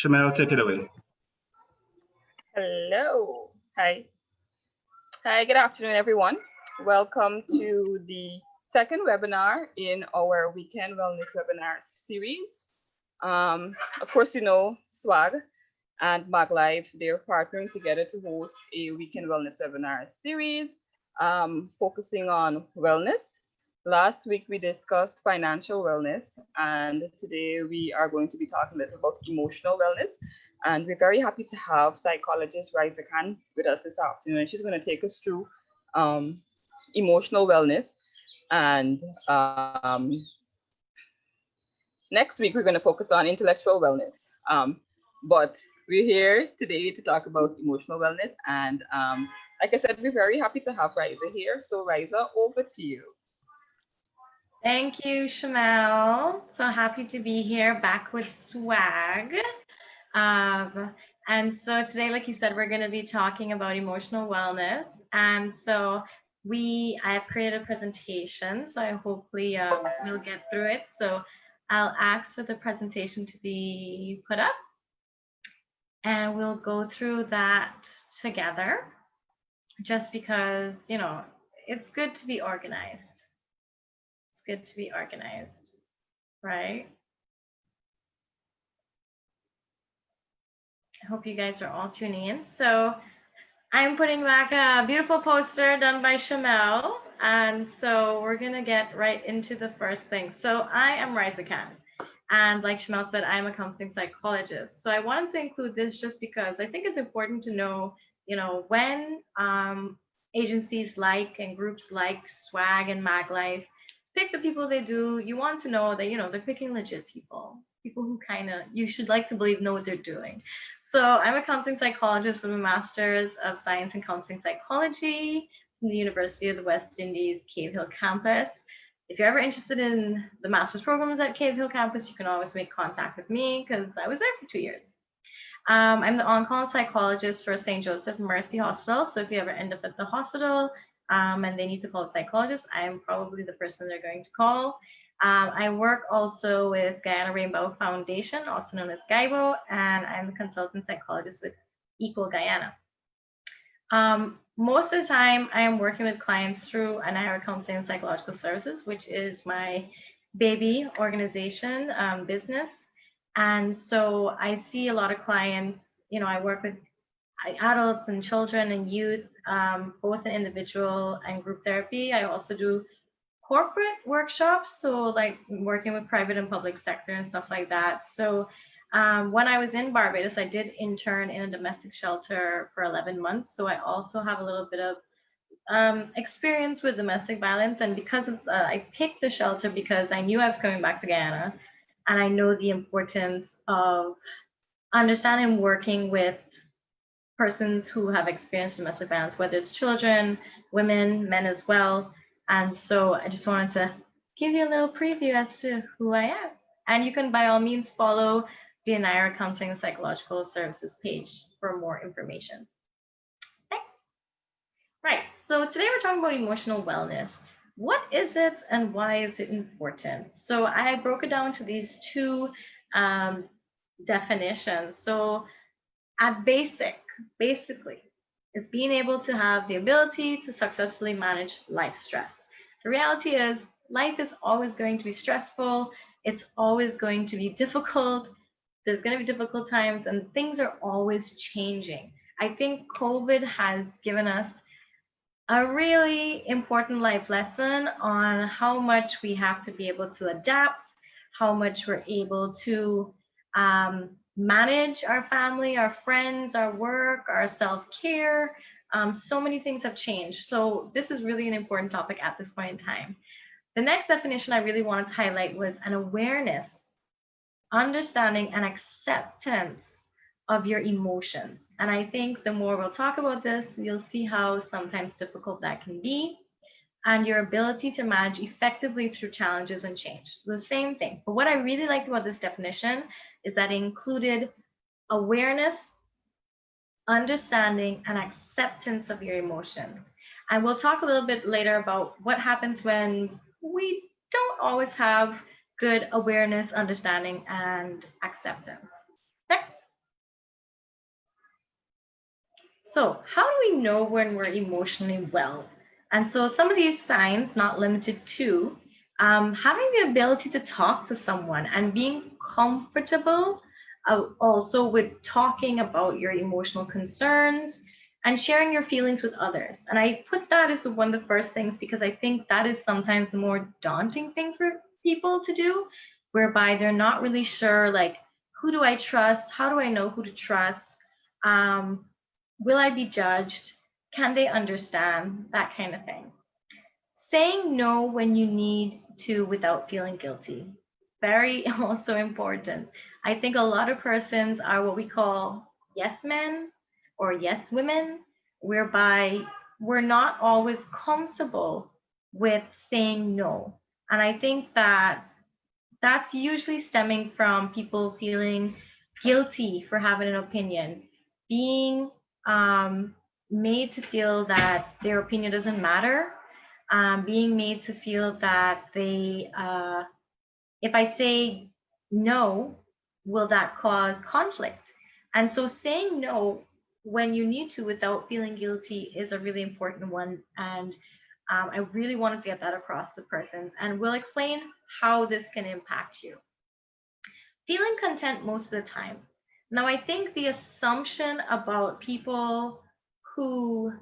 Shamel, take it away. Hello. Hi. Hi, good afternoon, everyone. Welcome to the second webinar in our Weekend Wellness Webinar series. Of course, you know, SWAG and Mag Lyfe, they're partnering together to host a Weekend Wellness Webinar series focusing on wellness. Last week, we discussed financial wellness, and today we are going to be talking a little about emotional wellness. And we're very happy to have psychologist Riza Khan with us this afternoon. She's going to take us through emotional wellness. And next week, we're going to focus on intellectual wellness. But we're here today to talk about emotional wellness. And like I said, we're very happy to have Riza here. So Riza, over to you. Thank you, Shamel. So happy to be here back with SWAG. And so today, like you said, we're going to be talking about emotional wellness. And so I have created a presentation, so I hopefully we'll get through it. So I'll ask for the presentation to be put up, and we'll go through that together, just because, you know, it's good to be organized. It's good to be organized, right? I hope you guys are all tuning in. So I'm putting back a beautiful poster done by Shamel. And so we're going to get right into the first thing. So I am Riza Khan. And like Shamel said, I'm a counseling psychologist. So I wanted to include this just because I think it's important to know, you know, when agencies like and groups like SWAG and Mag Lyfe pick the people they do, you want to know that, you know, they're picking legit people who kind of, you should like to believe know what they're doing. So I'm a counseling psychologist with a master's of science in counseling psychology from the University of the West Indies Cave Hill campus. If you're ever interested in the master's programs at Cave Hill campus, you can always make contact with me because I was there for 2 years. I'm the on-call psychologist for St. Joseph Mercy Hospital. So if you ever end up at the hospital and they need to call a psychologist, I'm probably the person they're going to call. I work also with Guyana Rainbow Foundation, also known as GAIBO, and I'm a consultant psychologist with Equal Guyana. Most of the time, I am working with clients through Anira Counseling and Psychological Services, which is my baby organization business. And so I see a lot of clients, you know, I work with adults and children and youth, both in individual and group therapy. I also do corporate workshops, so like working with private and public sector and stuff like that. So when I was in Barbados, I did intern in a domestic shelter for 11 months. So I also have a little bit of experience with domestic violence. And because it's, I picked the shelter because I knew I was coming back to Guyana, and I know the importance of understanding working with persons who have experienced domestic violence, whether it's children, women, men as well. And so I just wanted to give you a little preview as to who I am. And you can by all means follow the Anira Counseling and Psychological Services page for more information. Thanks. Right, so today we're talking about emotional wellness. What is it and why is it important? So I broke it down to these two definitions. So at basically, it's being able to have the ability to successfully manage life stress. The reality is life is always going to be stressful. It's always going to be difficult. There's going to be difficult times and things are always changing. I think COVID has given us a really important life lesson on how much we have to be able to adapt, how much we're able to manage our family, our friends, our work, our self-care. So many things have changed. So this is really an important topic at this point in time. The next definition I really wanted to highlight was an awareness, understanding, and acceptance of your emotions. And I think the more we'll talk about this, you'll see how sometimes difficult that can be, and your ability to manage effectively through challenges and change. The same thing. But what I really liked about this definition is that it included awareness, understanding, and acceptance of your emotions. And we'll talk a little bit later about what happens when we don't always have good awareness, understanding, and acceptance. Next. So, how do we know when we're emotionally well? And so, some of these signs, not limited to having the ability to talk to someone and being comfortable also with talking about your emotional concerns and sharing your feelings with others. And I put that as one of the first things because I think that is sometimes the more daunting thing for people to do, whereby they're not really sure, like, who do I trust? How do I know who to trust? Um, will I be judged? Can they understand? That kind of thing. Saying no when you need to without feeling guilty. Very also important. I think a lot of persons are what we call yes men or yes women, whereby we're not always comfortable with saying no. And I think that that's usually stemming from people feeling guilty for having an opinion, being um, made to feel that their opinion doesn't matter, being made to feel that if I say no, will that cause conflict? And so saying no when you need to without feeling guilty is a really important one. And I really wanted to get that across to persons, and we'll explain how this can impact you. Feeling content most of the time. Now, I think the assumption about people who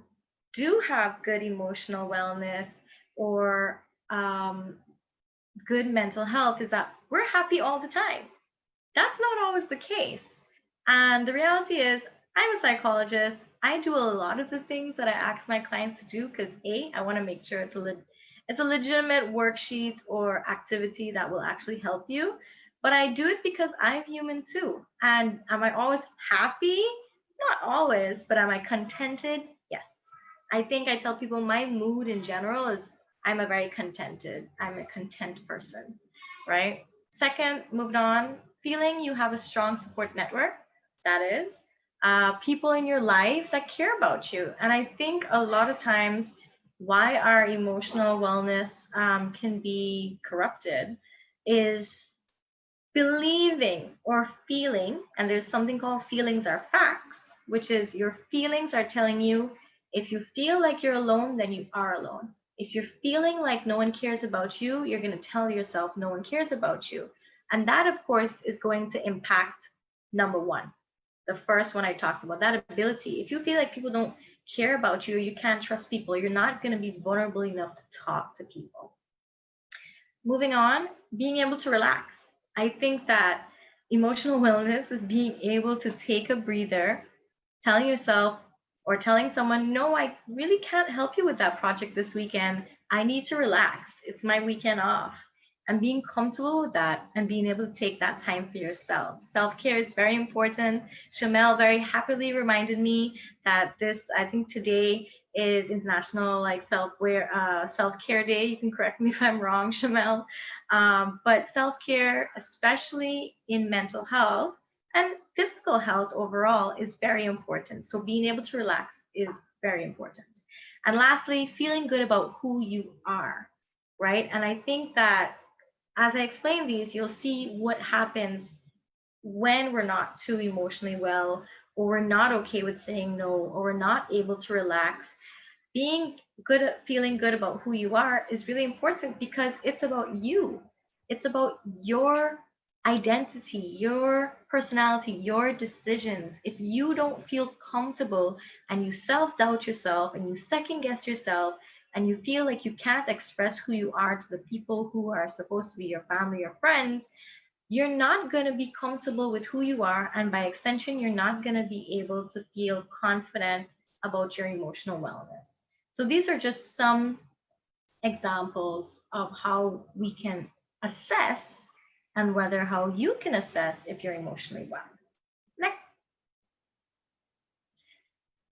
do have good emotional wellness or good mental health is that we're happy all the time. That's not always the case. And the reality is, I'm a psychologist. I do a lot of the things that I ask my clients to do because I want to make sure it's a legitimate worksheet or activity that will actually help you. But I do it because I'm human too. And am I always happy? Not always, but am I contented? Yes. I think I tell people my mood in general is I'm a content person, right? Second, moved on, feeling you have a strong support network, that is, people in your life that care about you. And I think a lot of times why our emotional wellness can be corrupted is believing or feeling, and there's something called feelings are facts, which is your feelings are telling you if you feel like you're alone, then you are alone. If you're feeling like no one cares about you, you're going to tell yourself no one cares about you. And that, of course, is going to impact number one, the first one I talked about, that ability. If you feel like people don't care about you, you can't trust people, you're not going to be vulnerable enough to talk to people. Moving on, being able to relax. I think that emotional wellness is being able to take a breather, telling yourself or telling someone, no, I really can't help you with that project this weekend. I need to relax. It's my weekend off. And being comfortable with that and being able to take that time for yourself. Self-care is very important. Shamel very happily reminded me that I think today is International Self-Care Day. You can correct me if I'm wrong, Shamel. But self-care, especially in mental health and physical health overall, is very important. So being able to relax is very important. And lastly, feeling good about who you are, right? And I think that as I explain these, you'll see what happens when we're not too emotionally well, or we're not okay with saying no, or we're not able to relax. Being good at feeling good about who you are is really important because it's about you. It's about your identity, your personality, your decisions. If you don't feel comfortable and you self-doubt yourself and you second guess yourself and you feel like you can't express who you are to the people who are supposed to be your family or friends, you're not going to be comfortable with who you are. And by extension, you're not going to be able to feel confident about your emotional wellness. So these are just some examples of how we can assess and whether how you can assess if you're emotionally well. Next.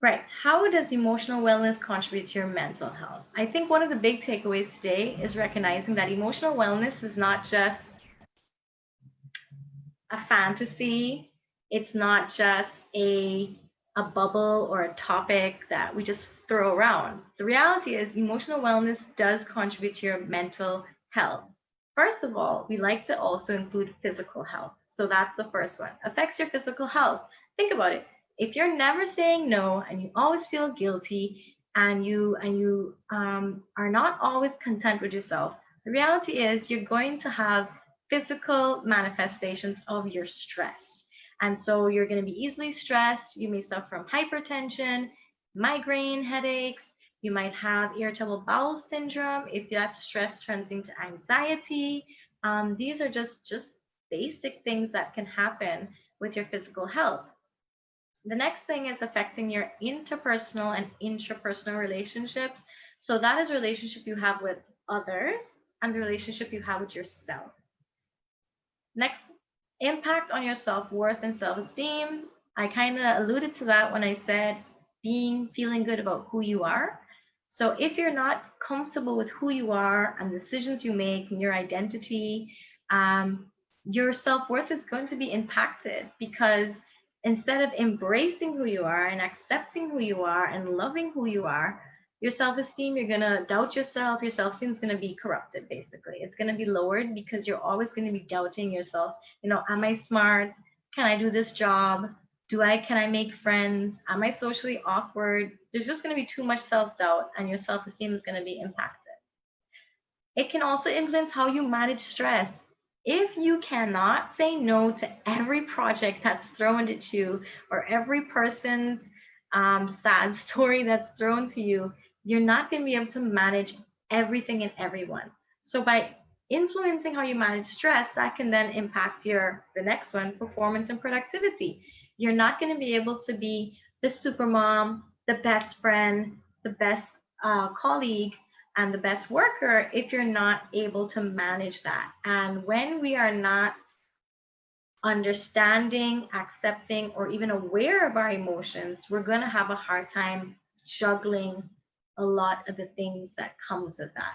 Right. How does emotional wellness contribute to your mental health? I think one of the big takeaways today is recognizing that emotional wellness is not just a fantasy. It's not just a bubble or a topic that we just throw around. The reality is emotional wellness does contribute to your mental health. First of all, we like to also include physical health. So that's the first one. Affects your physical health. Think about it. If you're never saying no and you always feel guilty and you are not always content with yourself, the reality is you're going to have physical manifestations of your stress. And so you're going to be easily stressed. You may suffer from hypertension, migraine, headaches. You might have irritable bowel syndrome if that stress turns into anxiety. These are just basic things that can happen with your physical health. The next thing is affecting your interpersonal and intrapersonal relationships. So that is relationship you have with others and the relationship you have with yourself. Next, impact on your self-worth and self-esteem. I kind of alluded to that when I said feeling good about who you are. So if you're not comfortable with who you are and the decisions you make and your identity, your self-worth is going to be impacted, because instead of embracing who you are and accepting who you are and loving who you are, your self-esteem, you're going to doubt yourself. Your self-esteem is going to be corrupted, basically. It's going to be lowered because you're always going to be doubting yourself. Am I smart? Can I do this job? Can I make friends? Am I socially awkward? There's just going to be too much self-doubt and your self-esteem is going to be impacted. It can also influence how you manage stress. If you cannot say no to every project that's thrown at you or every person's sad story that's thrown to you, you're not going to be able to manage everything and everyone. So by influencing how you manage stress, that can then impact the next one, performance and productivity. You're not going to be able to be the super mom, the best friend, the best colleague, and the best worker if you're not able to manage that. And when we are not understanding, accepting, or even aware of our emotions, we're going to have a hard time juggling a lot of the things that comes with that.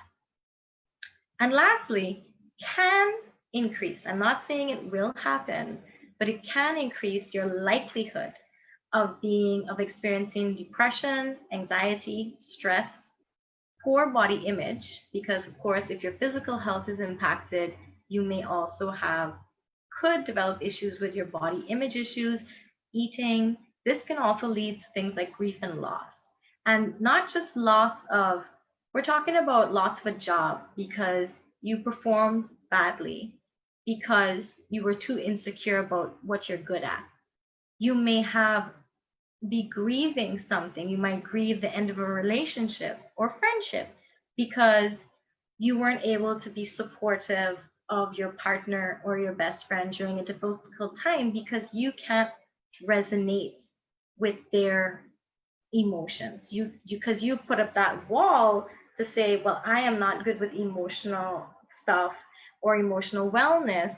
And lastly, can increase. I'm not saying it will happen, but it can increase your likelihood of experiencing depression, anxiety, stress, poor body image, because of course, if your physical health is impacted, you may also could develop issues with your body image issues, eating. This can also lead to things like grief and loss. And not just we're talking about loss of a job because you performed badly, because you were too insecure about what you're good at. You may be grieving something. You might grieve the end of a relationship or friendship because you weren't able to be supportive of your partner or your best friend during a difficult time because you can't resonate with their emotions. Because you put up that wall to say, well, I am not good with emotional stuff or emotional wellness.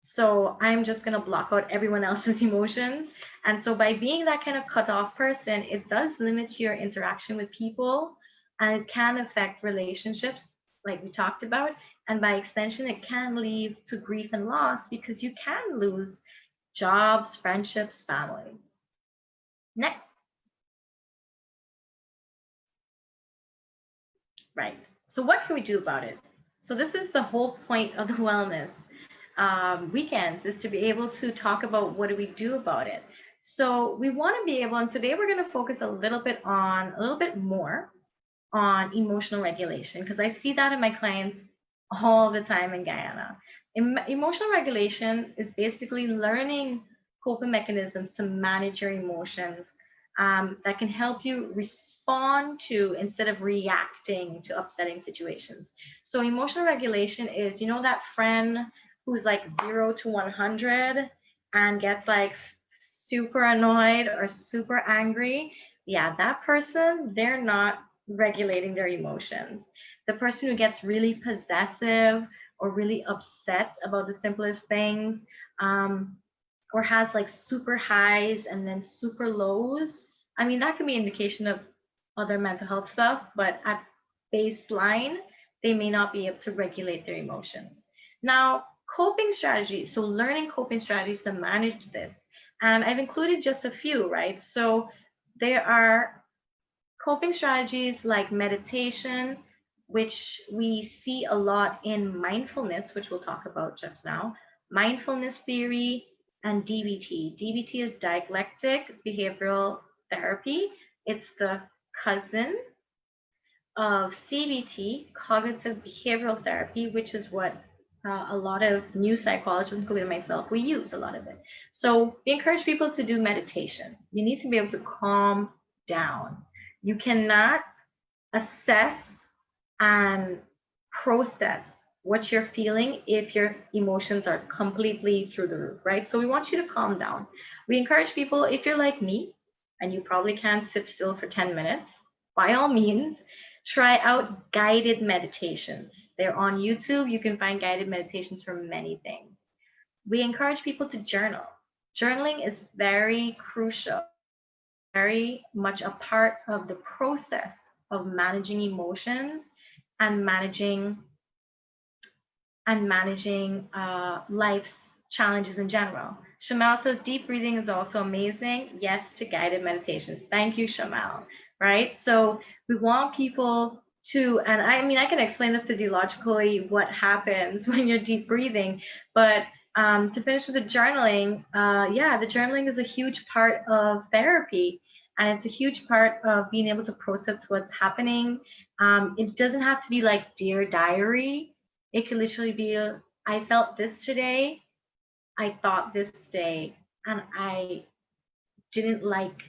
So I'm just going to block out everyone else's emotions. And so by being that kind of cut off person, it does limit your interaction with people and it can affect relationships like we talked about. And by extension, it can lead to grief and loss because you can lose jobs, friendships, families. Next. Right. So what can we do about it? So this is the whole point of the wellness weekends, is to be able to talk about what do we do about it. So we want to be able, and today we're going to focus a little bit more on emotional regulation, because I see that in my clients all the time in Guyana. Emotional regulation is basically learning coping mechanisms to manage your emotions that can help you respond to instead of reacting to upsetting situations. So emotional regulation is, that friend who's like 0 to 100 and gets like super annoyed or super angry. Yeah, that person, they're not regulating their emotions. The person who gets really possessive or really upset about the simplest things, or has like super highs and then super lows, I mean, that can be an indication of other mental health stuff, but at baseline, they may not be able to regulate their emotions. Now, coping strategies, so learning coping strategies to manage this. And I've included just a few, right? So there are coping strategies like meditation, which we see a lot in mindfulness, which we'll talk about just now, mindfulness theory, and DBT. DBT is dialectic behavioral therapy. It's the cousin of CBT, cognitive behavioral therapy, which is what a lot of new psychologists, including myself, we use a lot of it. So we encourage people to do meditation. You need to be able to calm down. You cannot assess and process what you're feeling if your emotions are completely through the roof, right? So we want you to calm down. We encourage people, if you're like me and you probably can't sit still for 10 minutes, by all means, try out guided meditations. They're on YouTube. You can find guided meditations for many things. We encourage people to journal. Journaling is very crucial, very much a part of the process of managing emotions and managing life's challenges in general. Shamal says deep breathing is also amazing. Yes to guided meditations. Thank you, Shamal. Right? So we want people to, and I mean, I can explain the physiologically what happens when you're deep breathing, but to finish with the journaling, yeah, the journaling is a huge part of therapy. And it's a huge part of being able to process what's happening. It doesn't have to be like Dear Diary. It could literally be, I felt this today, I thought this today, and I didn't like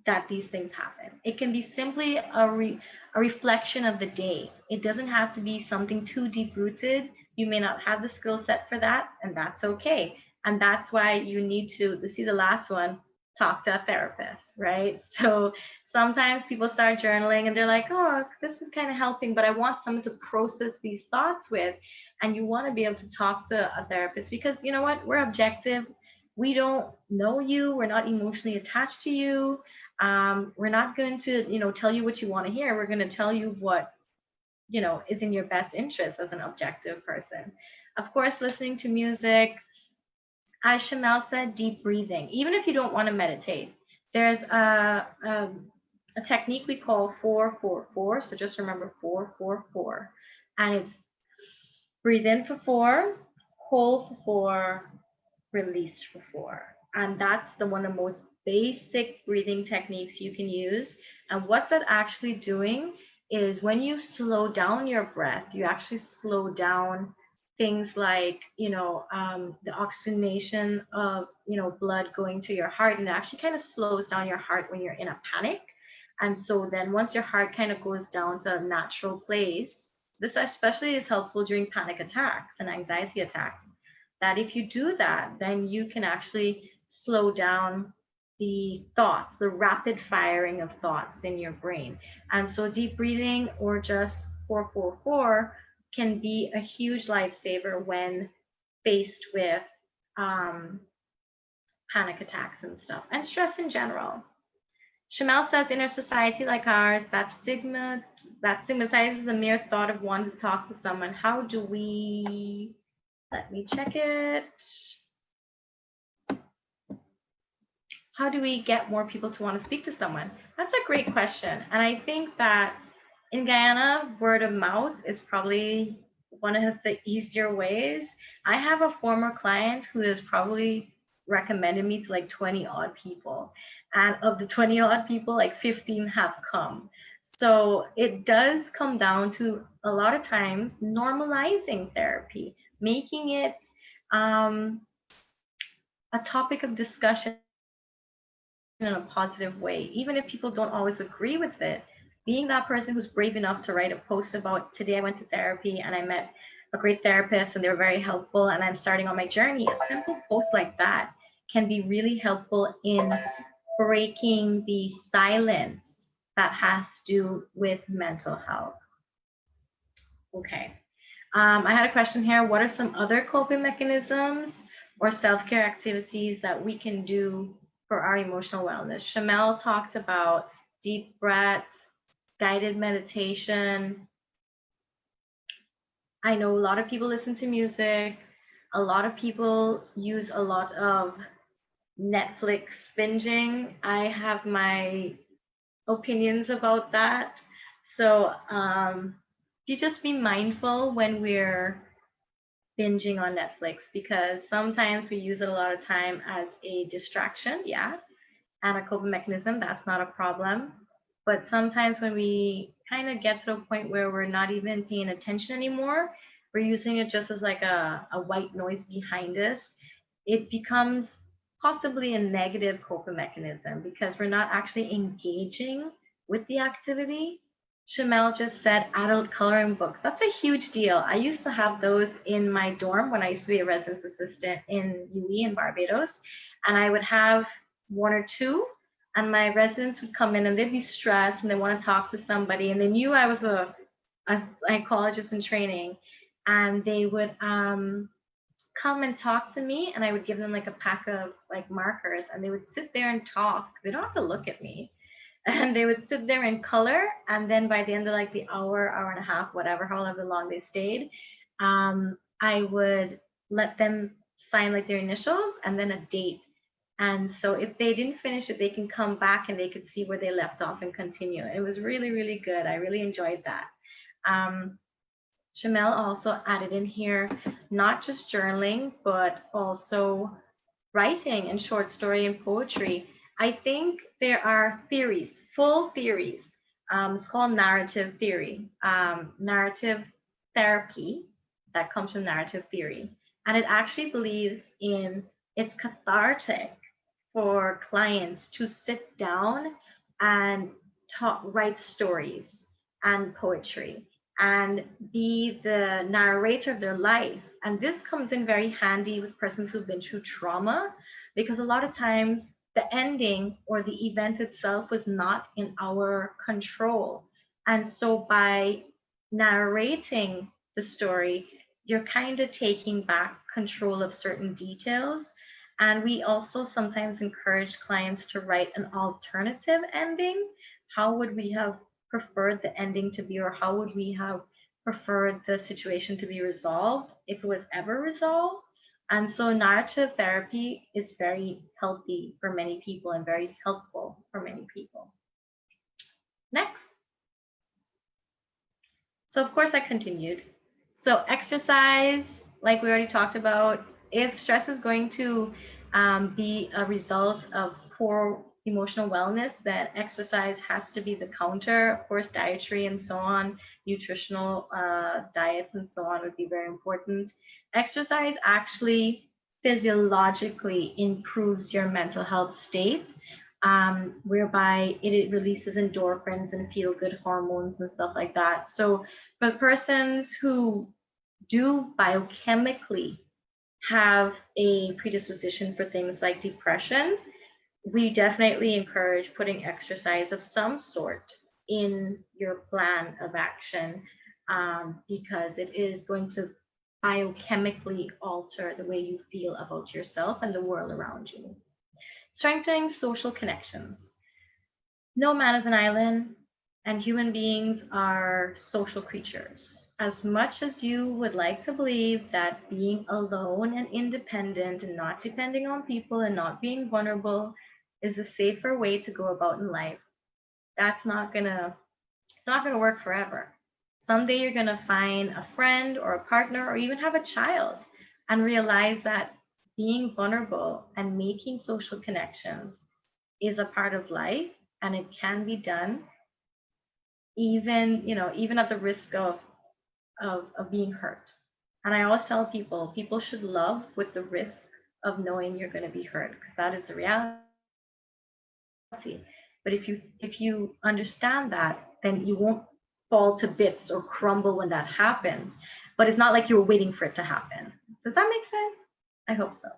that these things happen. It can be simply a reflection of the day. It doesn't have to be something too deep rooted. You may not have the skill set for that, and that's okay. And that's why you need to see the last one, talk to a therapist, right? So sometimes people start journaling and they're like, oh, this is kind of helping, but I want someone to process these thoughts with. And you want to be able to talk to a therapist because you know what? We're objective. We don't know you. We're not emotionally attached to you. We're not going to, tell you what you want to hear. We're going to tell you what, is in your best interest as an objective person. Of course, listening to music, as Chanel said, deep breathing. Even if you don't want to meditate, there's a technique we call 4-4-4. So just remember 4-4-4. And it's breathe in for 4, hold for 4, release for 4. And that's the one of the most basic breathing techniques you can use. And what's that actually doing is when you slow down your breath, you actually slow down things like, the oxygenation of, blood going to your heart. And it actually kind of slows down your heart when you're in a panic. And so then once your heart kind of goes down to a natural place, this especially is helpful during panic attacks and anxiety attacks, that if you do that, then you can actually slow down the thoughts, the rapid firing of thoughts in your brain. And so deep breathing or just 4-4-4 can be a huge lifesaver when faced with panic attacks and stuff and stress in general. Shamal says in a society like ours, that stigmatizes the mere thought of wanting to talk to someone. How do we, let me check it. How do we get more people to want to speak to someone? That's a great question. And I think that in Guyana, word of mouth is probably one of the easier ways. I have a former client who has probably recommended me to like 20 odd people. And of the 20 odd people, like 15 have come. So it does come down to a lot of times normalizing therapy, making it a topic of discussion in a positive way, even if people don't always agree with it. Being that person who's brave enough to write a post about today I went to therapy and I met a great therapist and they were very helpful and I'm starting on my journey, a simple post like that can be really helpful in breaking the silence that has to do with mental health. Okay. I had a question here. What are some other coping mechanisms or self-care activities that we can do for our emotional wellness? Shamel talked about deep breaths, guided meditation. I know a lot of people listen to music. A lot of people use a lot of Netflix binging. I have my opinions about that. So you just be mindful when we're binging on Netflix, because sometimes we use it a lot of time as a distraction, yeah, and a coping mechanism. That's not a problem. But sometimes when we kind of get to a point where we're not even paying attention anymore, we're using it just as like a white noise behind us, it becomes possibly a negative coping mechanism because we're not actually engaging with the activity. Shamel just said adult coloring books. That's a huge deal. I used to have those in my dorm when I used to be a residence assistant in UE in Barbados. And I would have one or two, and my residents would come in and they'd be stressed and they want to talk to somebody. And they knew I was a psychologist in training. And they would come and talk to me, and I would give them like a pack of like markers, and they would sit there and talk. They don't have to look at me. And they would sit there and color, and then by the end of like the hour and a half, whatever, however long they stayed, I would let them sign like their initials and then a date. And so if they didn't finish it, they can come back and they could see where they left off and continue. It was really, really good. I really enjoyed that. Jamel also added in here not just journaling, but also writing and short story and poetry. I think there are theories, full theories. It's called narrative theory, narrative therapy that comes from narrative theory. And it actually believes in it's cathartic for clients to sit down and write stories and poetry and be the narrator of their life. And this comes in very handy with persons who've been through trauma, because a lot of times the ending or the event itself was not in our control. And so by narrating the story, you're kind of taking back control of certain details. And we also sometimes encourage clients to write an alternative ending. How would we have preferred the ending to be, or how would we have preferred the situation to be resolved if it was ever resolved? And so narrative therapy is very healthy for many people and very helpful for many people. Next. So of course I continued. So exercise, like we already talked about, if stress is going to be a result of poor emotional wellness, then exercise has to be the counter. Of course, dietary and so on, nutritional diets and so on would be very important. Exercise actually physiologically improves your mental health state, whereby it releases endorphins and feel good hormones and stuff like that. So for persons who do biochemically have a predisposition for things like depression, we definitely encourage putting exercise of some sort in your plan of action, because it is going to biochemically alter the way you feel about yourself and the world around you. Strengthening social connections. No man is an island, and human beings are social creatures. As much as you would like to believe that being alone and independent and not depending on people and not being vulnerable is a safer way to go about in life, it's not gonna work forever. Someday you're gonna find a friend or a partner or even have a child and realize that being vulnerable and making social connections is a part of life, and it can be done even at the risk of being hurt. And I always tell people should love with the risk of knowing you're going to be hurt, because that is a reality. But if you understand that, then you won't fall to bits or crumble when that happens. But it's not like you're waiting for it to happen. Does that make sense? I hope so.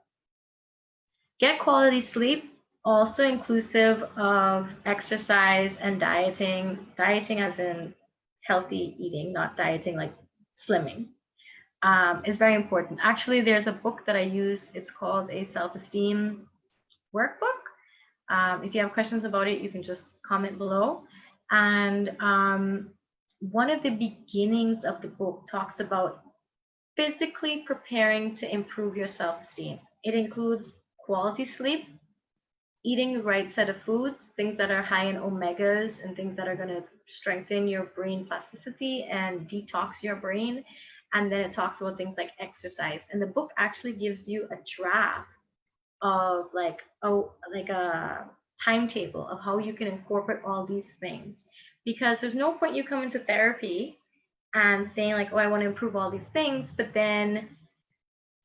Get quality sleep, also inclusive of exercise and dieting. Dieting as in healthy eating, not dieting like slimming, is very important. Actually, there's a book that I use. It's called A Self-Esteem Workbook. If you have questions about it, you can just comment below. And one of the beginnings of the book talks about physically preparing to improve your self-esteem. It includes quality sleep, eating the right set of foods, things that are high in omegas and things that are going to strengthen your brain plasticity and detox your brain, And then it talks about things like exercise. And the book actually gives you a draft of like a timetable of how you can incorporate all these things, because there's no point you come into therapy and saying like, oh, I want to improve all these things, but then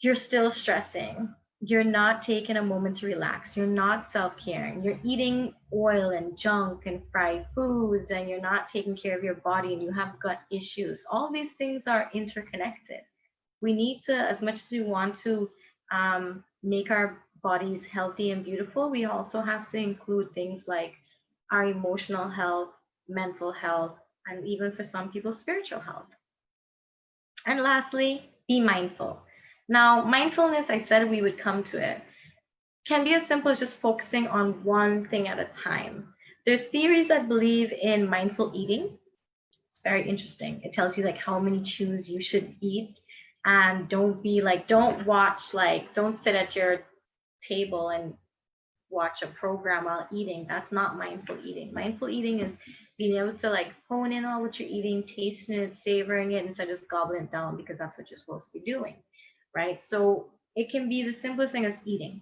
you're still stressing. You're not taking a moment to relax. You're not self-caring. You're eating oil and junk and fried foods, and you're not taking care of your body, and you have gut issues. All these things are interconnected. We need to, as much as we want to make our bodies healthy and beautiful, we also have to include things like our emotional health, mental health, and even for some people, spiritual health. And lastly, be mindful. Now, mindfulness, I said we would come to it, can be as simple as just focusing on one thing at a time. There's theories that believe in mindful eating. It's very interesting. It tells you like how many chews you should eat, and don't be like, don't watch, like, don't sit at your table and watch a program while eating. That's not mindful eating. Mindful eating is being able to like hone in on what you're eating, tasting it, savoring it, instead of just gobbling it down, because that's what you're supposed to be doing, right? So it can be the simplest thing as eating,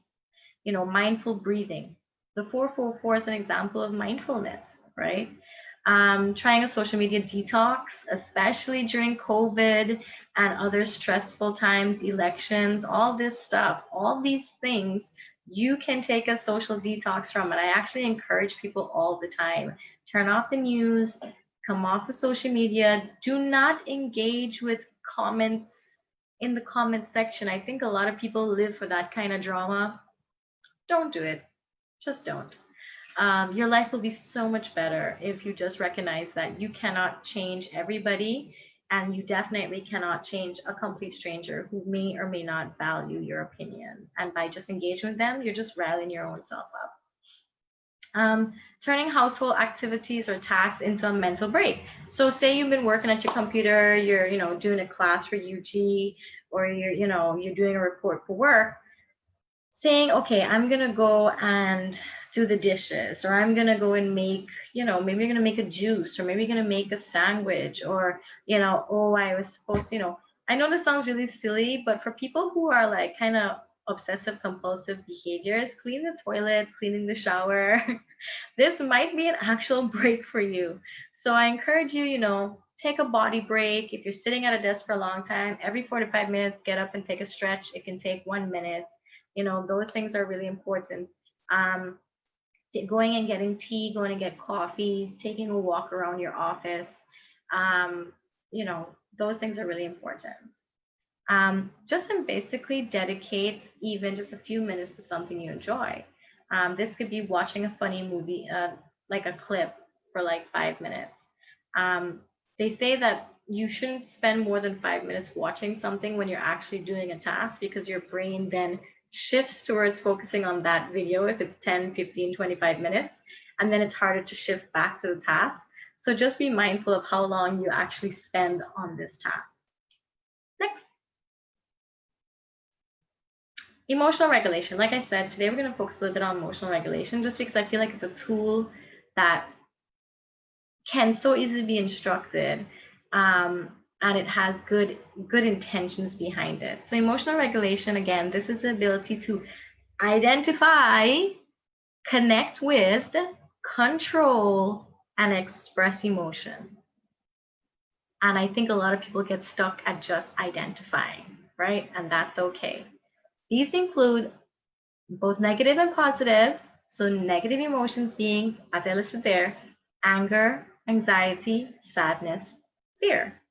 mindful breathing. The 444 is an example of mindfulness, right? Trying a social media detox, especially during COVID and other stressful times, elections, all this stuff, all these things you can take a social detox from. And I actually encourage people all the time, turn off the news, come off of social media, do not engage with comments in the comment section. I think a lot of people live for that kind of drama. Don't do it. Just don't. Your life will be so much better if you just recognize that you cannot change everybody, and you definitely cannot change a complete stranger who may or may not value your opinion. And by just engaging with them, you're just rallying your own self up. Turning household activities or tasks into a mental break. So say you've been working at your computer, you're, doing a class for UG, or you're doing a report for work, saying, okay, I'm going to go and do the dishes, or I'm going to go and make, maybe you're going to make a juice, or maybe you're going to make a sandwich, or, oh, I was supposed to, I know this sounds really silly, but for people who are like kind of obsessive compulsive behaviors, clean the toilet, cleaning the shower, this might be an actual break for you. So I encourage you, take a body break. If you're sitting at a desk for a long time, every 45 minutes, get up and take a stretch. It can take 1 minute. Those things are really important. Going and getting tea, going and get coffee, taking a walk around your office, those things are really important. Just to basically dedicate even just a few minutes to something you enjoy. This could be watching a funny movie, like a clip for like 5 minutes. They say that you shouldn't spend more than 5 minutes watching something when you're actually doing a task, because your brain then shifts towards focusing on that video if it's 10, 15, 25 minutes, and then it's harder to shift back to the task. So just be mindful of how long you actually spend on this task. Next. Emotional regulation. Like I said, today we're going to focus a little bit on emotional regulation, just because I feel like it's a tool that can so easily be instructed, and it has good intentions behind it. So emotional regulation, again, this is the ability to identify, connect with, control, and express emotion. And I think a lot of people get stuck at just identifying, right? And that's okay. These include both negative and positive. So negative emotions being, as I listed there, anger, anxiety, sadness, fear.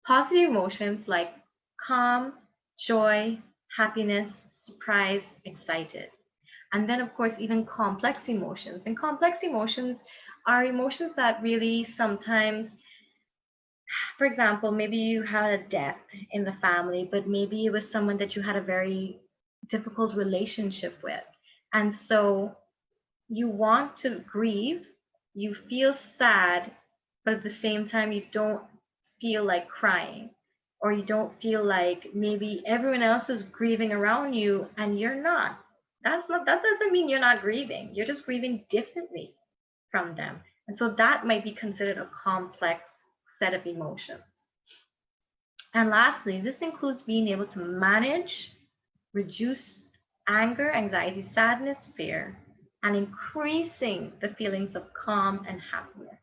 Positive emotions like calm, joy, happiness, surprise, excited. And then, of course, even complex emotions. And complex emotions are emotions that really sometimes, for example, maybe you had a death in the family, but maybe it was someone that you had a very difficult relationship with. And so you want to grieve, you feel sad, but at the same time, you don't feel like crying, or you don't feel like maybe everyone else is grieving around you and you're not. That doesn't mean you're not grieving. You're just grieving differently from them. And so that might be considered a complex set of emotions. And lastly, this includes being able to manage, reduce anger, anxiety, sadness, fear, and increasing the feelings of calm and happiness.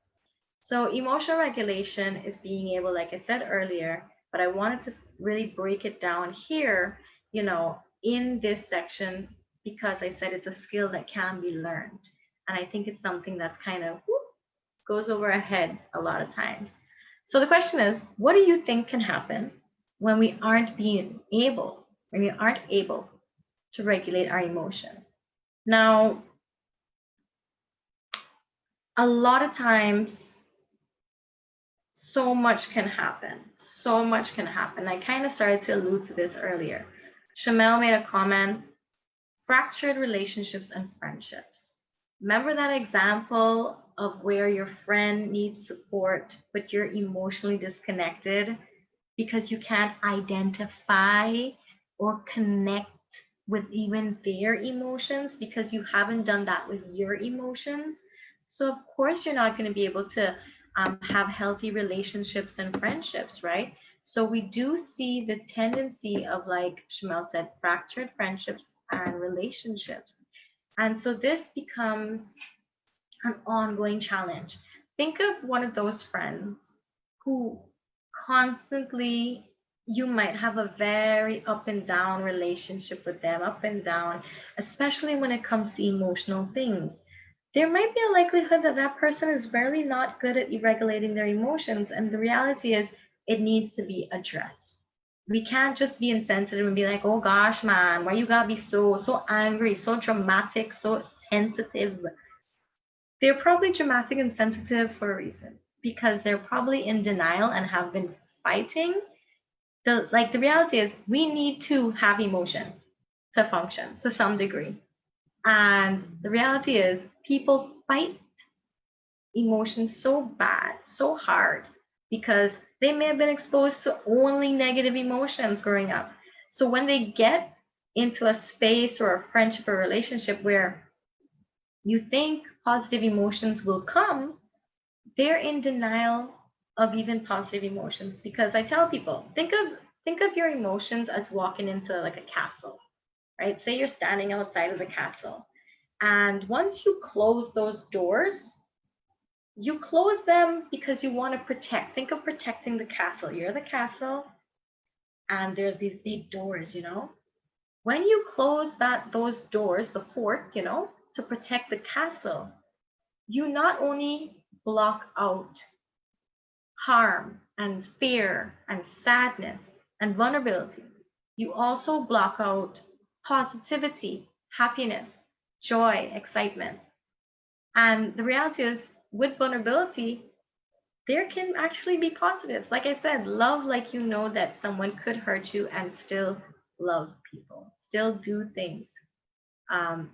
So emotional regulation is being able, like I said earlier, but I wanted to really break it down here, in this section, because I said it's a skill that can be learned. And I think it's something that's kind of goes over our head a lot of times. So the question is, what do you think can happen when we aren't able to regulate our emotions? Now, a lot of times, so much can happen. So much can happen. I kind of started to allude to this earlier. Shamel made a comment, fractured relationships and friendships. Remember that example of where your friend needs support, but you're emotionally disconnected because you can't identify or connect with even their emotions because you haven't done that with your emotions. So, of course, you're not going to be able to have healthy relationships and friendships, right? So, we do see the tendency of, like Shamel said, fractured friendships and relationships. And so, this becomes an ongoing challenge. Think of one of those friends who constantly, you might have a very up and down relationship with them, up and down, especially when it comes to emotional things. There might be a likelihood that that person is really not good at regulating their emotions. And the reality is, it needs to be addressed. We can't just be insensitive and be like, oh gosh, man, why you gotta be so angry, so dramatic, so sensitive? They're probably dramatic and sensitive for a reason because they're probably in denial and have been fighting. The reality is we need to have emotions to function to some degree. And the reality is people fight emotions so bad, so hard because they may have been exposed to only negative emotions growing up. So when they get into a space or a friendship or relationship where you think positive emotions will come, they're in denial of even positive emotions because I tell people, think of your emotions as walking into like a castle, right? Say you're standing outside of the castle, and once you close those doors, you close them because you want to protect. Think of protecting the castle. You're the castle, and there's these big doors. When you close those doors, the fort, to protect the castle, you not only block out harm and fear and sadness and vulnerability, you also block out positivity, happiness, joy, excitement. And the reality is, with vulnerability, there can actually be positives. Like I said, love, like that someone could hurt you and still love people, still do things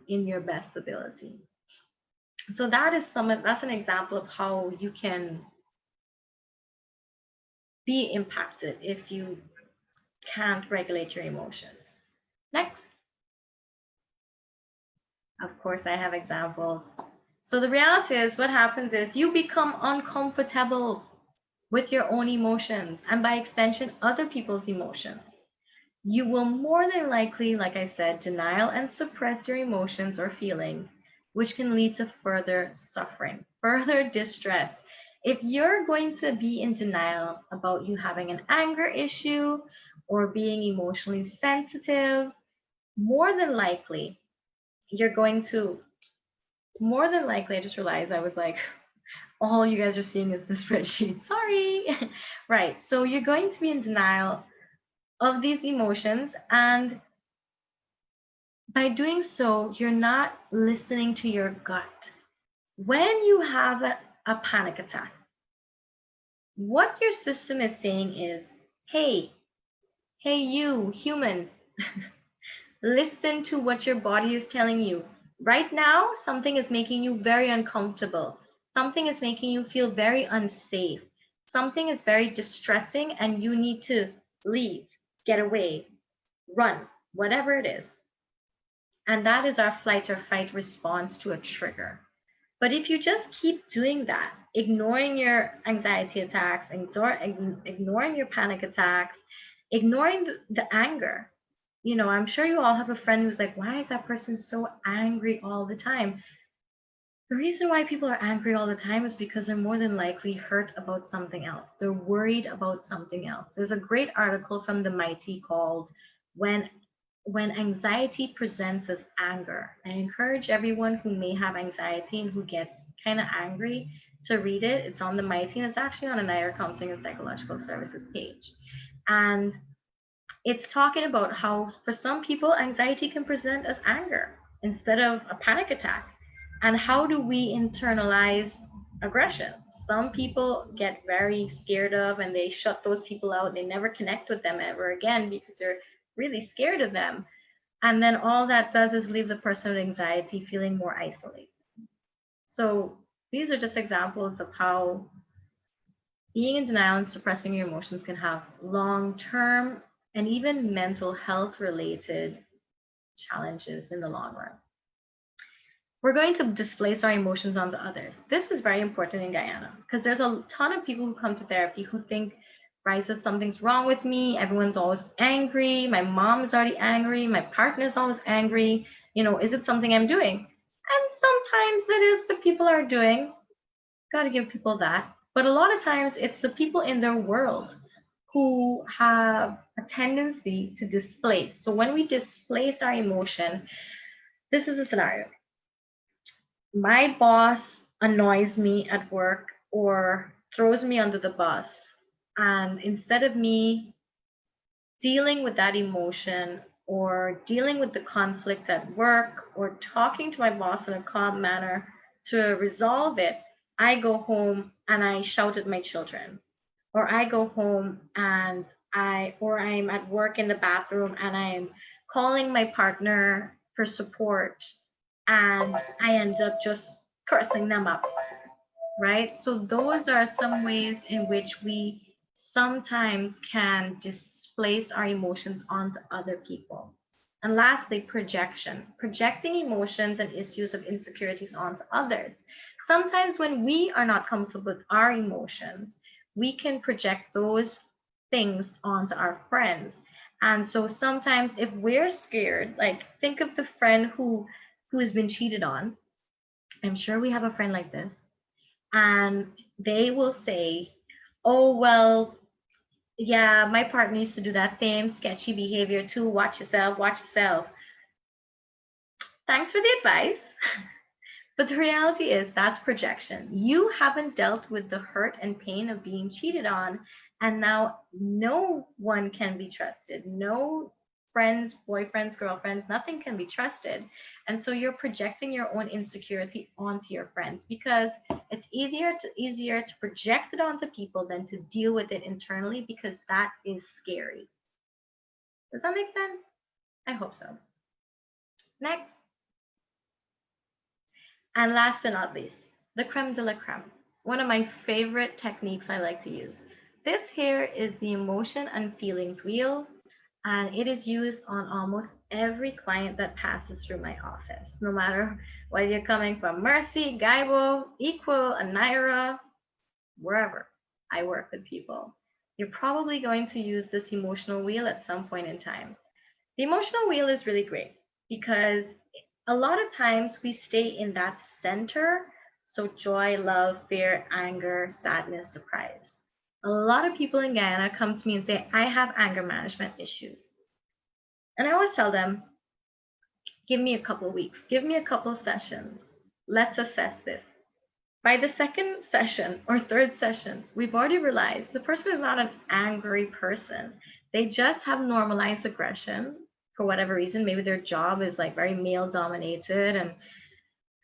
in your best ability. So that's an example of how you can be impacted if you can't regulate your emotions. Next. Of course, I have examples. So the reality is, what happens is you become uncomfortable with your own emotions and by extension, other people's emotions. You will more than likely, like I said, denial and suppress your emotions or feelings, which can lead to further suffering, further distress. If you're going to be in denial about you having an anger issue or being emotionally sensitive, more than likely, you're going to, I just realized I was like, all you guys are seeing is the spreadsheet. Sorry. Right. So you're going to be in denial of these emotions. And by doing so, you're not listening to your gut. When you have a panic attack, what your system is saying is, hey, you human, listen to what your body is telling you. Right now, something is making you very uncomfortable. Something is making you feel very unsafe. Something is very distressing and you need to leave, get away, run, whatever it is. And that is our flight or fight response to a trigger. But if you just keep doing that, ignoring your anxiety attacks, ignoring your panic attacks, ignoring the anger, I'm sure you all have a friend who's like, why is that person so angry all the time? The reason why people are angry all the time is because they're more than likely hurt about something else. They're worried about something else. There's a great article from the MIT called When Anxiety Presents as Anger. I encourage everyone who may have anxiety and who gets kind of angry to read it. It's on the MIT and it's actually on a NIRE Counseling and Psychological Services page. And it's talking about how for some people anxiety can present as anger instead of a panic attack. And how do we internalize aggression? Some people get very scared of and they shut those people out. They never connect with them ever again because they're really scared of them. And then all that does is leave the person with anxiety feeling more isolated. So these are just examples of how being in denial and suppressing your emotions can have long-term and even mental health related challenges in the long run. We're going to displace our emotions onto others. This is very important in Guyana because there's a ton of people who come to therapy who think, Raisa, something's wrong with me. Everyone's always angry. My mom is already angry. My partner's always angry. Is it something I'm doing? And sometimes it is, but people are doing. Got to give people that. But a lot of times it's the people in their world who have a tendency to displace. So when we displace our emotion, this is a scenario. My boss annoys me at work or throws me under the bus. And instead of me dealing with that emotion or dealing with the conflict at work or talking to my boss in a calm manner to resolve it, I go home and I shout at my children. Or I go home and I'm at work in the bathroom and I'm calling my partner for support and I end up just cursing them up, right? So those are some ways in which we sometimes can displace our emotions onto other people. And lastly, projection. Projecting emotions and issues of insecurities onto others. Sometimes when we are not comfortable with our emotions, we can project those things onto our friends. And so sometimes if we're scared, like think of the friend who has been cheated on. I'm sure we have a friend like this. And they will say, oh, well, yeah, my partner used to do that same sketchy behavior too. Watch yourself, watch yourself. Thanks for the advice. But the reality is that's projection. You haven't dealt with the hurt and pain of being cheated on. And now no one can be trusted. No friends, boyfriends, girlfriends, nothing can be trusted. And so you're projecting your own insecurity onto your friends because it's easier to project it onto people than to deal with it internally because that is scary. Does that make sense? I hope so. Next. And last but not least, the creme de la creme. One of my favorite techniques I like to use. This here is the emotion and feelings wheel, and it is used on almost every client that passes through my office, no matter whether you're coming from Mercy, Gaibo, Equal, Anira, wherever I work with people. You're probably going to use this emotional wheel at some point in time. The emotional wheel is really great because a lot of times we stay in that center. So joy, love, fear, anger, sadness, surprise. A lot of people in Guyana come to me and say, I have anger management issues. And I always tell them, give me a couple of weeks, give me a couple of sessions. Let's assess this. By the second session or third session, we've already realized the person is not an angry person. They just have normalized aggression for whatever reason. Maybe their job is like very male dominated and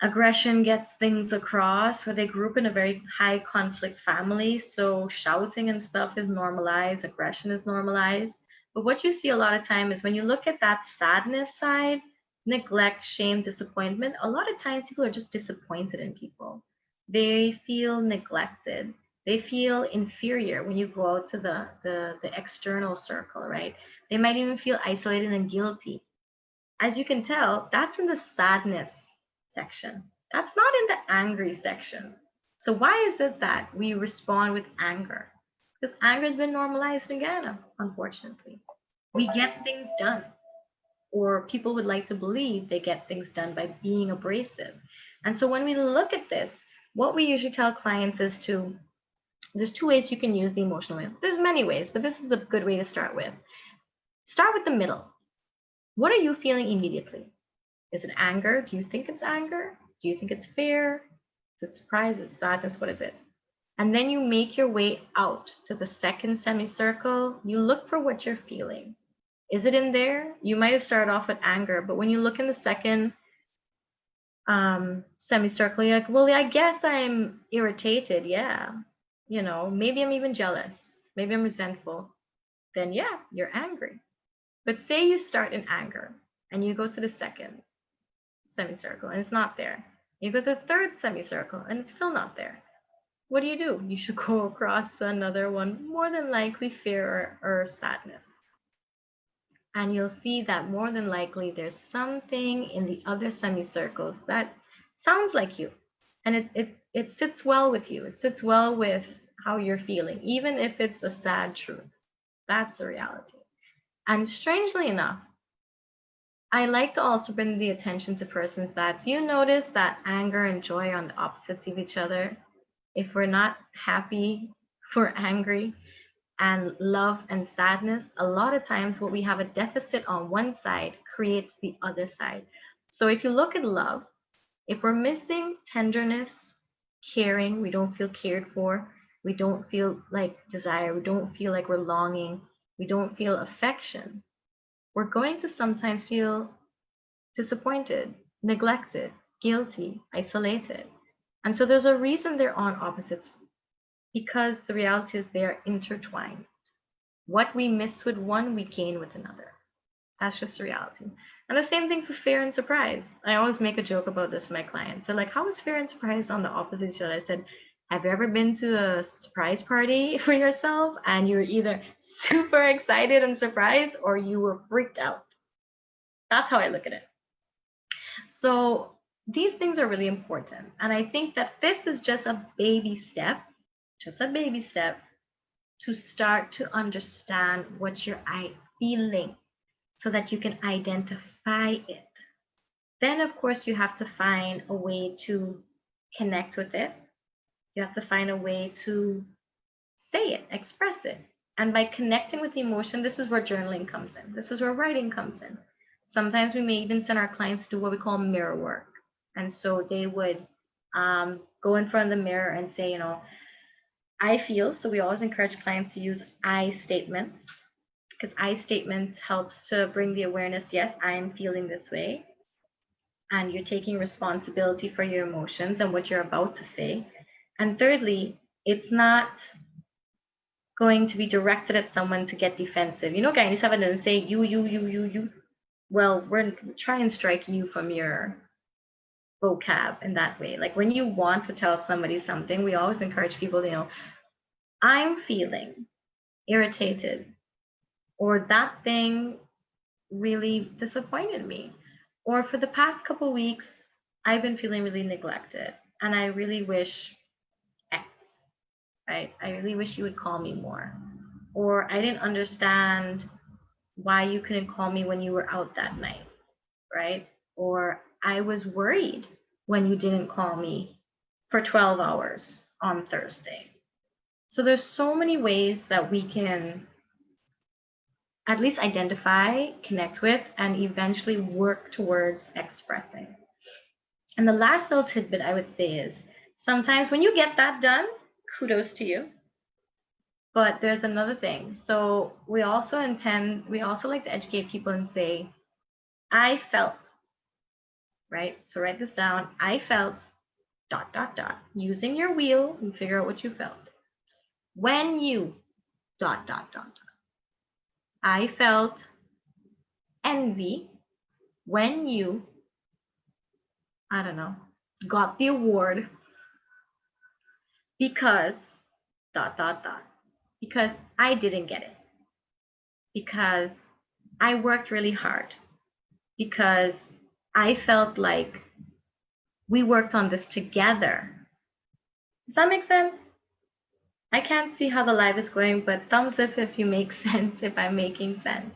aggression gets things across, or they grew up in a very high conflict family. So shouting and stuff is normalized, aggression is normalized. But what you see a lot of time is when you look at that sadness side, neglect, shame, disappointment, a lot of times people are just disappointed in people. They feel neglected. They feel inferior when you go out to the external circle, right? They might even feel isolated and guilty. As you can tell, that's in the sadness section. That's not in the angry section. So why is it that we respond with anger? Because anger has been normalized in Ghana, unfortunately. We get things done, or people would like to believe they get things done by being abrasive. And so when we look at this, what we usually tell clients is there's two ways you can use the emotional way. There's many ways, but this is a good way to start with. Start with the middle. What are you feeling immediately? Is it anger? Do you think it's anger? Do you think it's fear? Is it surprise? Is it sadness? What is it? And then you make your way out to the second semicircle. You look for what you're feeling. Is it in there? You might have started off with anger, but when you look in the second semicircle, you're like, well, I guess I'm irritated. Yeah. Maybe I'm even jealous. Maybe I'm resentful. Then, yeah, you're angry. But say you start in anger and you go to the second semicircle and it's not there. You go to the third semicircle and it's still not there. What do? You should go across to another one, more than likely fear or sadness. And you'll see that more than likely there's something in the other semicircles that sounds like you. And it sits well with you. It sits well with how you're feeling, even if it's a sad truth. That's a reality. And strangely enough, I like to also bring the attention to persons that you notice that anger and joy are on the opposites of each other. If we're not happy, we're angry. And love and sadness, a lot of times what we have a deficit on one side creates the other side. So if you look at love, if we're missing tenderness, caring, we don't feel cared for, we don't feel like desire, we don't feel like we're longing, we don't feel affection, we're going to sometimes feel disappointed, neglected, guilty, isolated. And so there's a reason they're on opposites, because the reality is they are intertwined. What we miss with one, we gain with another. That's just the reality. And the same thing for fear and surprise. I always make a joke about this with my clients. They're like, how is fear and surprise on the opposite side? I said, have you ever been to a surprise party for yourself and you were either super excited and surprised or you were freaked out? That's how I look at it. So these things are really important. And I think that this is just a baby step to start to understand what you're feeling so that you can identify it. Then, of course, you have to find a way to connect with it. You have to find a way to say it, express it. And by connecting with the emotion, this is where journaling comes in. This is where writing comes in. Sometimes we may even send our clients to do what we call mirror work. And so they would go in front of the mirror and say, I feel. So we always encourage clients to use I statements, because I statements helps to bring the awareness, yes, I am feeling this way. And you're taking responsibility for your emotions and what you're about to say. And thirdly, it's not going to be directed at someone to get defensive. Guys have it and say you. Well, we're try and strike you from your vocab in that way. Like when you want to tell somebody something, we always encourage people to I'm feeling irritated, or that thing really disappointed me, or for the past couple weeks I've been feeling really neglected and I really wish X, right? I really wish you would call me more, or I didn't understand why you couldn't call me when you were out that night, right? Or I was worried when you didn't call me for 12 hours on Thursday. So there's so many ways that we can at least identify, connect with, and eventually work towards expressing. And the last little tidbit I would say is sometimes when you get that done, kudos to you. But there's another thing. So we also like to educate people and say, I felt, right? So write this down. I felt ... using your wheel and figure out what you felt. When you ... I felt envy when you, I don't know, got the award because ... because I didn't get it, because I worked really hard, because I felt like we worked on this together. Does that make sense? I can't see how the live is going, but thumbs up if you make sense, if I'm making sense,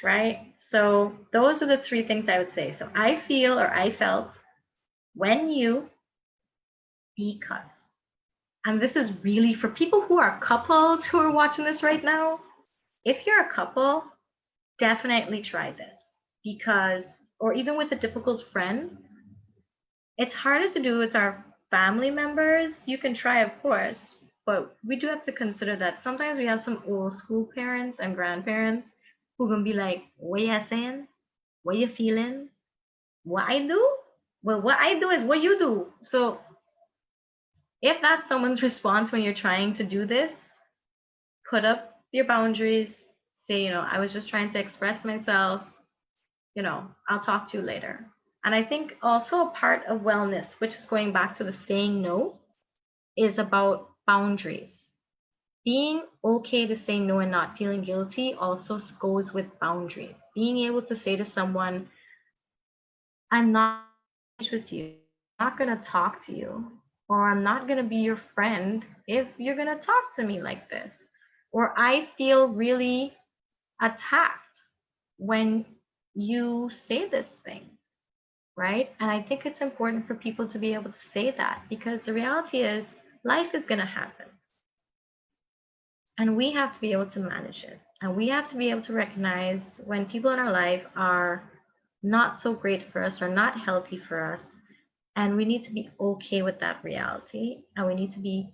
right? So those are the three things I would say. So I feel or I felt, when you, because. And this is really for people who are couples who are watching this right now. If you're a couple, definitely try this, because, or even with a difficult friend, it's harder to do with our family members. You can try, of course, but we do have to consider that sometimes we have some old school parents and grandparents who can be like, what you saying? What you feeling? What I do? Well, what I do is what you do. So if that's someone's response when you're trying to do this, put up your boundaries. Say, I was just trying to express myself. I'll talk to you later. And I think also a part of wellness, which is going back to the saying no, is about boundaries. Being okay to say no and not feeling guilty also goes with boundaries. Being able to say to someone, I'm not with you, I'm not going to talk to you, or I'm not going to be your friend if you're going to talk to me like this, or I feel really attacked when you say this thing, right? And I think it's important for people to be able to say that, because the reality is life is going to happen. And we have to be able to manage it. And we have to be able to recognize when people in our life are not so great for us or not healthy for us. And we need to be okay with that reality. And we need to be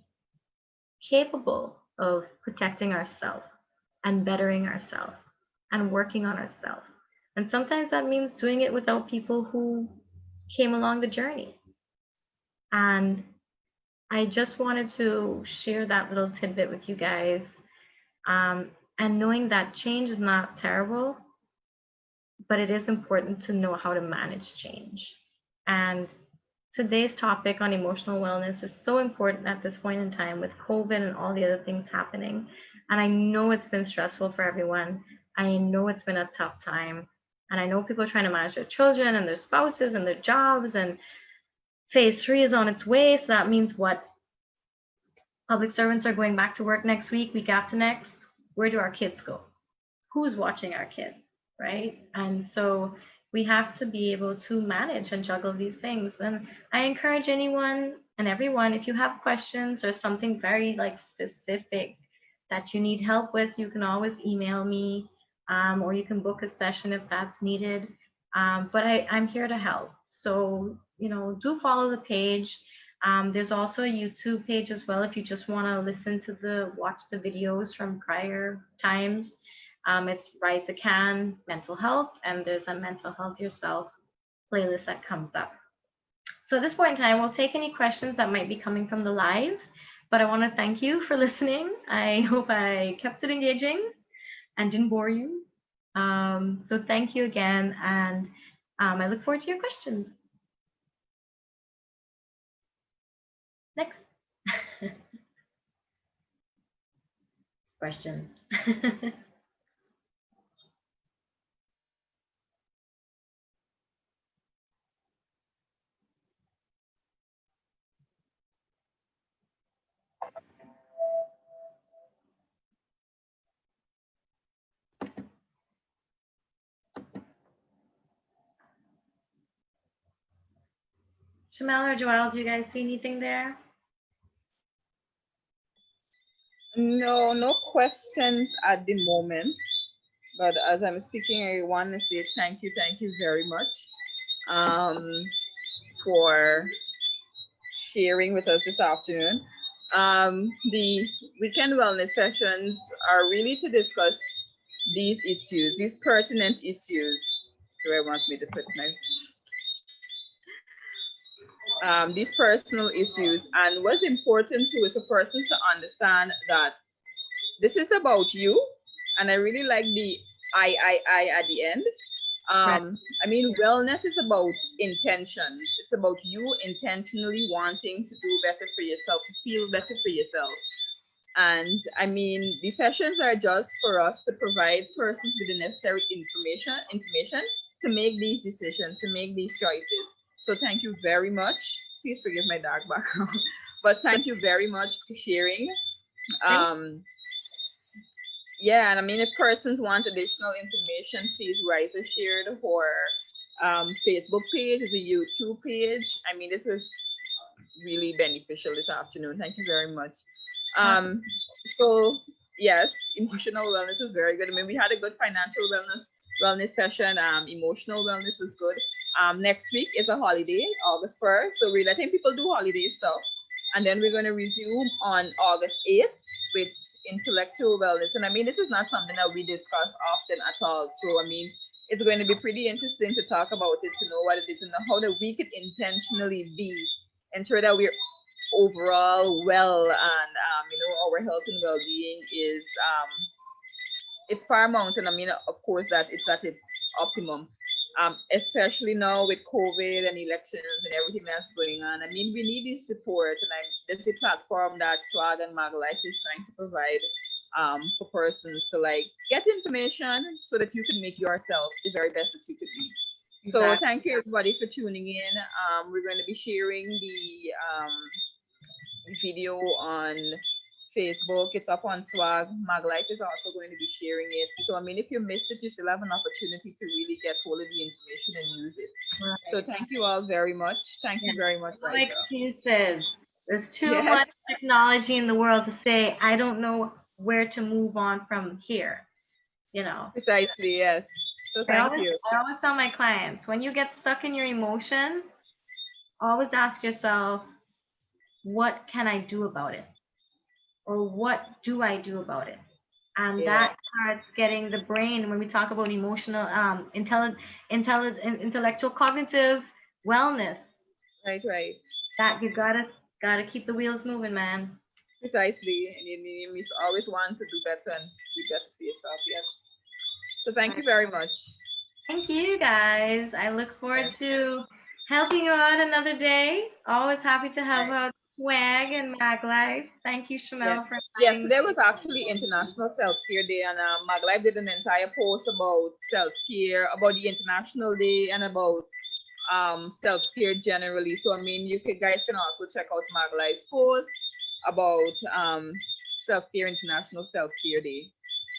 capable of protecting ourselves and bettering ourselves and working on ourselves. And sometimes that means doing it without people who came along the journey. And I just wanted to share that little tidbit with you guys. And knowing that change is not terrible, but it is important to know how to manage change. And today's topic on emotional wellness is so important at this point in time with COVID and all the other things happening. And I know it's been stressful for everyone. I know it's been a tough time. And I know people are trying to manage their children and their spouses and their jobs. And phase 3 is on its way. So that means what? Public servants are going back to work next week after next. Where do our kids go? Who's watching our kids, right? And so we have to be able to manage and juggle these things. And I encourage anyone and everyone, if you have questions or something very specific that you need help with, you can always email me, or you can book a session if that's needed. But I'm here to help. So, do follow the page. There's also a YouTube page as well if you just want to watch the videos from prior times. It's Rise Can Mental Health, and there's a Mental Health Yourself playlist that comes up. So at this point in time, we'll take any questions that might be coming from the live, but I want to thank you for listening. I hope I kept it engaging and didn't bore you. So thank you again, and I look forward to your questions. Next. Questions. Shamel or Joelle, do you guys see anything there? No questions at the moment. But as I'm speaking, I want to say thank you very much for sharing with us this afternoon. The weekend wellness sessions are really to discuss these issues, these pertinent issues. Do I want me to put my these personal issues, and what's important too is for persons to understand that this is about you. And I really like the I at the end. Right. I mean, wellness is about intentions. It's about you intentionally wanting to do better for yourself, to feel better for yourself. And I mean, the sessions are just for us to provide persons with the necessary information to make these decisions, to make these choices. So thank you very much. Please forgive my dark background, but thank you very much for sharing. Thank Um, yeah, and I mean, if persons want additional information, please write or share to her Facebook page, is a YouTube page. I mean, this was really beneficial this afternoon. Thank you very much. you. So yes, emotional wellness is very good. I mean, we had a good financial wellness session. Emotional wellness was good. Next week is a holiday, August 1st. So we're letting people do holiday stuff. And then we're going to resume on August 8th with intellectual wellness. And I mean, this is not something that we discuss often at all. So I mean, it's going to be pretty interesting to talk about it, to know what it is and how that we could intentionally be ensure that we're overall well, and our health and well-being is it's paramount. And I mean, of course, that it's at its optimum, especially now with COVID and elections and everything that's going on. I mean, we need this support, and there's the platform that Swag and Mag Lyfe is trying to provide for persons to like get information so that you can make yourself the very best that you could be. So Exactly. thank you everybody for tuning in. We're going to be sharing the video on Facebook. It's up on Swag. Mag Life is also going to be sharing it. So I mean, if you missed it, you still have an opportunity to really get hold of the information and use it. So Right. thank you all very much. Thank Yeah. you very much, No Liza. excuses. There's too Yes, much technology in the world to say, I don't know where to move on from here. You know, precisely. Yes. So thank you. I always tell my clients, when you get stuck in your emotion, always ask yourself, what can I do about it? Or what do I do about it? And Yeah. that starts getting the brain when we talk about emotional, intellectual, cognitive wellness. Right. Right. That you gotta keep the wheels moving, man. Precisely. And you always want to do better and be better for yourself. Yes. So thank Right. you very much. Thank you guys. I look forward Yes. to helping you out another day. Always happy to have Right. a swag and Mag Life. Thank you, Yes. Shamel, for Yes, inviting today me. was actually International Self-Care Day, and Mag Life did an entire post about self-care, about the International Day, and about self-care generally. So I mean, guys can also check out Mag Life's post about self-care, International Self-Care Day.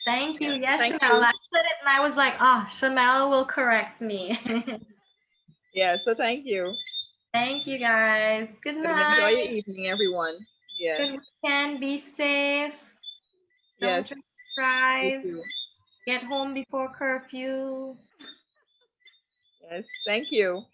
Thank you. Yeah. Yes, Thank Shamel. you. I said it and I was like, oh, Shamel will correct me. Yeah. So thank you. Thank you, guys. Good And enjoy your night. evening, everyone. Yes. Good weekend. Be safe. Don't Yes. drink, You drive. too. Get home before curfew. Yes. Thank you.